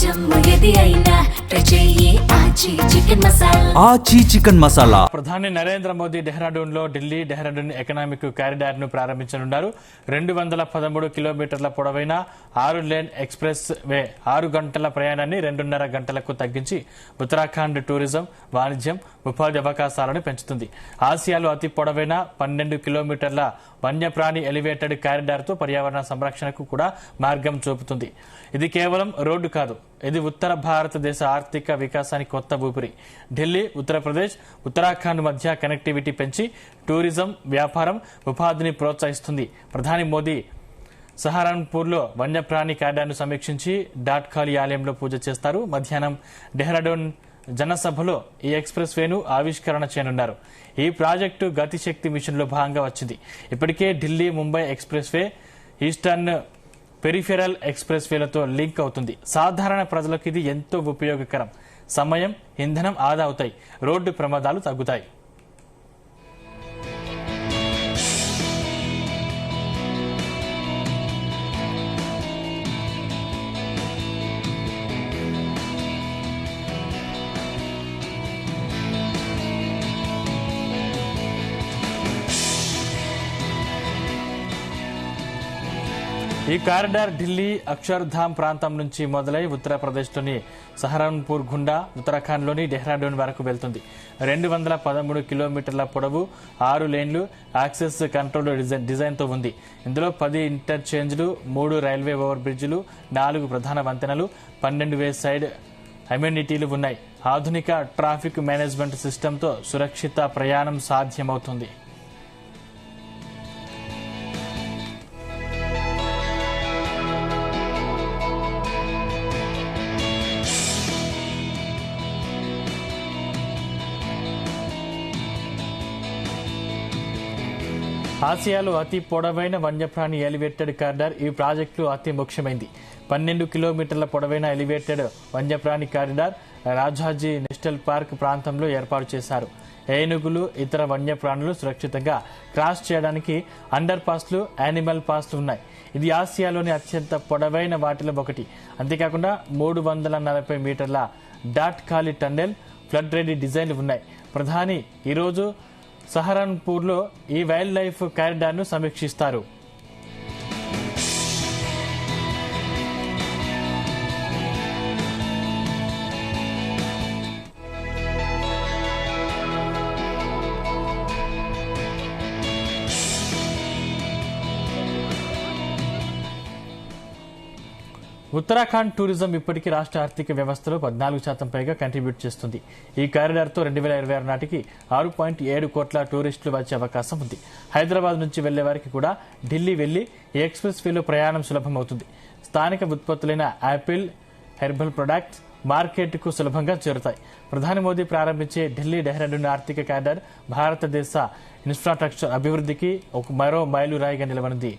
జమ్ము ఏది అయినా ట్రై చెయ్యి ఆచి చికెన్ మసాలా. ఆచి చికెన్ మసాలా. ప్రధాని నరేంద్ర మోదీ డెహ్రాడూన్ లో ఢిల్లీ డెహ్రాడూన్ ఎకనామిక్ కారిడార్ ను ప్రారంభించనున్నారు. 213 కిలోమీటర్ల పొడవైన 6 లేన్ ఎక్స్ప్రెస్ వే 6 గంటల ప్రయాణాన్ని 2.5 గంటలకు తగ్గించి ఉత్తరాఖండ్ టూరిజం, వాణిజ్యం, ఉపాధి అవకాశాలను పెంచుతుంది. ఆసియాలో అతి పొడవైన 12 కిలోమీటర్ల వన్యప్రాణి ఎలివేటెడ్ కారిడార్ తో పర్యావరణ సంరక్షణకు కూడా మార్గం చూపుతుంది. ఇది కేవలం రోడ్డు కాదు, ఇది ఉత్తర భారతదేశ ఆర్థిక వికాసానికి కొత్త ఊపిరి. ఢిల్లీ, ఉత్తరప్రదేశ్, ఉత్తరాఖండ్ మధ్య కనెక్టివిటీ పెంచి టూరిజం, వ్యాపారం, ఉపాధిని ప్రోత్సహిస్తుంది. ప్రధాని మోదీ సహారన్పూర్లో వన్యప్రాణి కారిడార్ను సమీక్షించి డాట్ ఖాళీ ఆలయంలో పూజ చేస్తారు. మధ్యాహ్నం డెహ్రాడూన్ జనసభలో ఈ ఎక్స్ప్రెస్ వేను ఆవిష్కరణ చేయనున్నారు. ఈ ప్రాజెక్టు గతిశక్తి మిషన్ లో భాగంగా వచ్చింది. ఇప్పటికే Delhi Mumbai express way eastern peripheral express వేలతో లింక్ అవుతుంది. సాధారణ ప్రజలకు ఇది ఎంతో ఉపయోగకరం. సమయం, ఇంధనం ఆదా అవుతాయి, రోడ్డు ప్రమాదాలు తగ్గుతాయి. ఈ కారిడార్ ఢిల్లీ అక్షర్ధామ్ ప్రాంతం నుంచి మొదలై ఉత్తరప్రదేశ్లోని సహరన్పూర్ గుండా ఉత్తరాఖండ్లోని డెహ్రాడూన్ వరకు వెళ్తుంది. 213 కిలోమీటర్ల పొడవు, 6 లేన్లు, యాక్సెస్ కంట్రోల్ డిజైన్తో ఉంది. ఇందులో 10 ఇంటర్చేంజ్లు, 3 రైల్వే ఓవర్ బ్రిడ్జిలు, 4 ప్రధాన వంతెనలు, 12 వే సైడ్ అమ్యూనిటీలు ఉన్నాయి. ఆధునిక ట్రాఫిక్ మేనేజ్మెంట్ సిస్టంతో సురక్షిత ప్రయాణం సాధ్యమవుతుంది. ఆసియాలో అతి పొడవైన వన్యప్రాణి ఎలివేటెడ్ కారిడార్ ఈ ప్రాజెక్టులో అతి ముఖ్యమైంది. 12 కిలోమీటర్ల పొడవైన ఎలివేటెడ్ వన్యప్రాణి కారిడార్ రాజాజీ నేషనల్ పార్క్ ప్రాంతంలో ఏర్పాటు చేశారు. ఏనుగులు, ఇతర వన్యప్రాణులు సురక్షితంగా క్రాస్ చేయడానికి అండర్ పాస్లు, యానిమల్ పాస్లు ఉన్నాయి. ఇది ఆసియాలోని అత్యంత పొడవైన వాటిలో ఒకటి. అంతేకాకుండా 340 మీటర్ల డాట్ ఖాళీ టన్నెల్, ఫ్లడ్ రెడీ డిజైన్లు ఉన్నాయి. ప్రధాని ఈరోజు సహరన్పూర్లో ఈ వైల్డ్ లైఫ్ కారిడార్ను సమీక్షిస్తారు. ఉత్తరాఖండ్ టూరిజం ఇప్పటికీ రాష్ట్ర ఆర్థిక వ్యవస్థలో 14% పైగా కంట్రిబ్యూట్ చేస్తుంది. ఈ కారిడార్తో 2026 నాటికి 6.7 కోట్ల టూరిస్టులు వచ్చే అవకాశం ఉంది. హైదరాబాద్ నుంచి వెళ్లే వారికి కూడా ఢిల్లీ వెళ్లి ఈ ఎక్స్ప్రెస్ వేలో ప్రయాణం సులభమవుతుంది. స్థానిక ఉత్పత్తులైన యాపిల్, హెర్బల్ ప్రొడక్ట్స్ మార్కెట్కు సులభంగా చేరుతాయి. ప్రధాని మోదీ ప్రారంభించే ఢిల్లీ డెహ్రాడూన్ ఆర్థిక కారిడార్ భారతదేశ ఇన్ఫ్రాస్ట్రక్చర్ అభివృద్ధికి ఒక మరో మైలురాయిగా నిలవనుంది.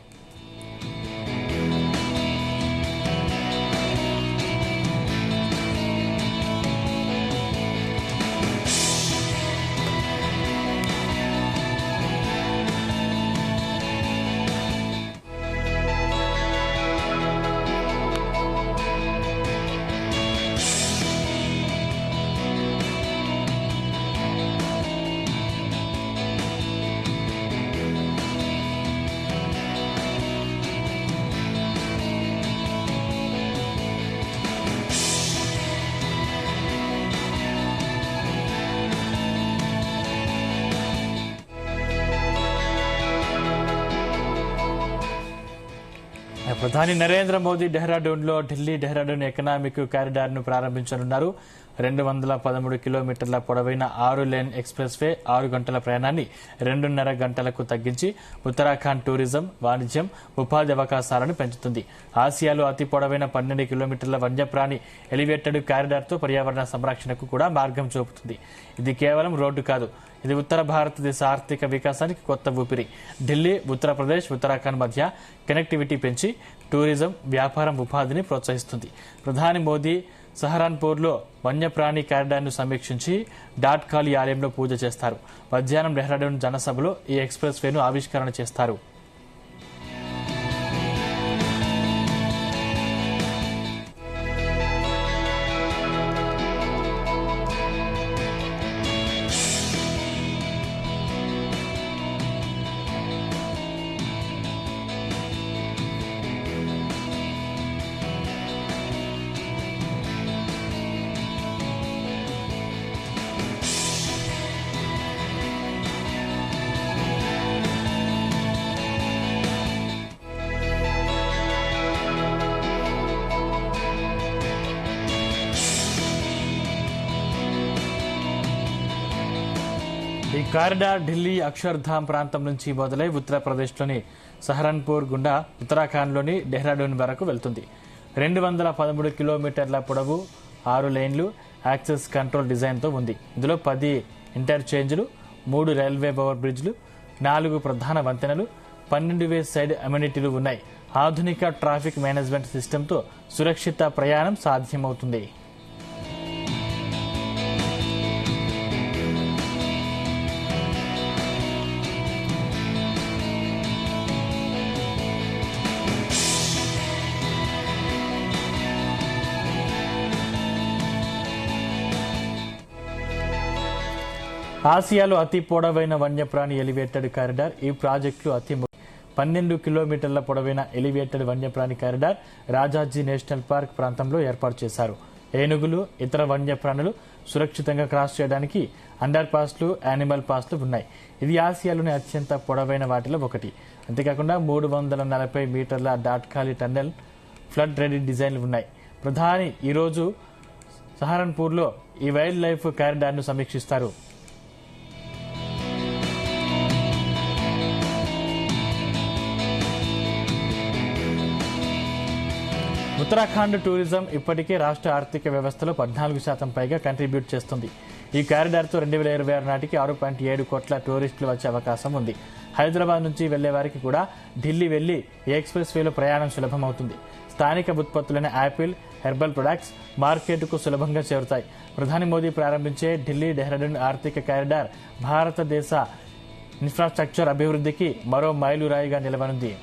ప్రధాని నరేంద్ర మోదీ డెహ్రాడూన్లో ఢిల్లీ డెహ్రాడూన్ ఎకనామిక్ కారిడార్ ను ప్రారంభించనున్నారు. 213 కిలోమీటర్ల పొడవైన 6 లేన్ ఎక్స్ప్రెస్ వే 6 గంటల ప్రయాణాన్ని 2.5 గంటలకు తగ్గించి ఉత్తరాఖండ్ టూరిజం, వాణిజ్యం, ఉపాధి అవకాశాలను పెంచుతుంది. ఆసియాలో అతి పొడవైన 12 కిలోమీటర్ల వన్యప్రాణి ఎలివేటెడ్ కారిడార్ తో పర్యావరణ సంరక్షణకు కూడా మార్గం చూపుతుంది. ఇది కేవలం రోడ్డు కాదు, ఇది ఉత్తర భారతదేశ ఆర్థిక వికాసానికి కొత్త ఊపిరి. ఢిల్లీ, ఉత్తరప్రదేశ్, ఉత్తరాఖండ్ మధ్య కనెక్టివిటీ పెంచి టూరిజం, వ్యాపారం, ఉపాధిని ప్రోత్సహిస్తుంది. ప్రధాని మోదీ సహరన్పూర్లో వన్యప్రాణి కారిడార్ను సమీక్షించి డాట్ ఖాళీ ఆలయంలో పూజ చేస్తారు. మధ్యాహ్నం డెహ్రాడూన్ జనసభలో ఈ ఎక్స్ప్రెస్ వేను ఆవిష్కరణ చేస్తారు. ఈ కారిడార్ ఢిల్లీ అక్షర్ధామ్ ప్రాంతం నుంచి మొదలై ఉత్తరప్రదేశ్లోని సహరన్పూర్ గుండా ఉత్తరాఖండ్లోని డెహ్రాడూన్ వరకు వెళ్తుంది. 213 కిలోమీటర్ల పొడవు, 6 లేన్లు, యాక్సెస్ కంట్రోల్ డిజైన్తో ఉంది. ఇందులో 10 ఇంటర్చేంజ్లు, 3 రైల్వే ఓవర్ బ్రిడ్జ్లు, 4 ప్రధాన వంతెనలు, 12 వే సైడ్ అమ్యూనిటీలు ఉన్నాయి. ఆధునిక ట్రాఫిక్ మేనేజ్మెంట్ సిస్టంతో సురక్షిత ప్రయాణం సాధ్యమవుతుంది. ఆసియాలో అతి పొడవైన వన్యప్రాణి ఎలివేటెడ్ కారిడార్ ఈ ప్రాజెక్టులో 12 కిలోమీటర్ల పొడవైన ఎలివేటెడ్ వన్యప్రాణి కారిడార్ రాజాజీ నేషనల్ పార్క్ ప్రాంతంలో ఏర్పాటు చేశారు. ఏనుగులు, ఇతర వన్యప్రాణులు సురక్షితంగా క్రాస్ చేయడానికి అండర్ పాస్లు, యానిమల్ పాస్లు ఉన్నాయి. ఇది ఆసియాలోని అత్యంత పొడవైన వాటిలో ఒకటి. అంతేకాకుండా 340 మీటర్ల డాట్ఖాలి టన్నెల్, ఫ్లడ్ రెడీ డిజైన్లు ఉన్నాయి. ప్రధాని ఈరోజు సహరన్పూర్లో ఈ వైల్డ్ లైఫ్ కారిడార్ను సమీక్షిస్తారు. ఉత్తరాఖండ్ టూరిజం ఇప్పటికే రాష్ట్ర ఆర్థిక వ్యవస్థలో 14% పైగా కంట్రిబ్యూట్ చేస్తుంది. ఈ కారిడార్తో 2026 నాటికి 6.7 కోట్ల టూరిస్టులు వచ్చే అవకాశం ఉంది. హైదరాబాద్ నుంచి వెళ్లే వారికి కూడా ఢిల్లీ వెళ్లి ఈ ఎక్స్ప్రెస్ వేలో ప్రయాణం సులభమవుతుంది. స్థానిక ఉత్పత్తులైన యాపిల్, హెర్బల్ ప్రొడక్ట్స్ మార్కెట్కు సులభంగా చేరుతాయి. ప్రధాని మోదీ ప్రారంభించే ఢిల్లీ డెహ్రాడూన్ ఆర్థిక కారిడార్ భారతదేశ ఇన్ఫ్రాస్ట్రక్చర్ అభివృద్ధికి మరో మైలురాయిగా నిలవనుంది.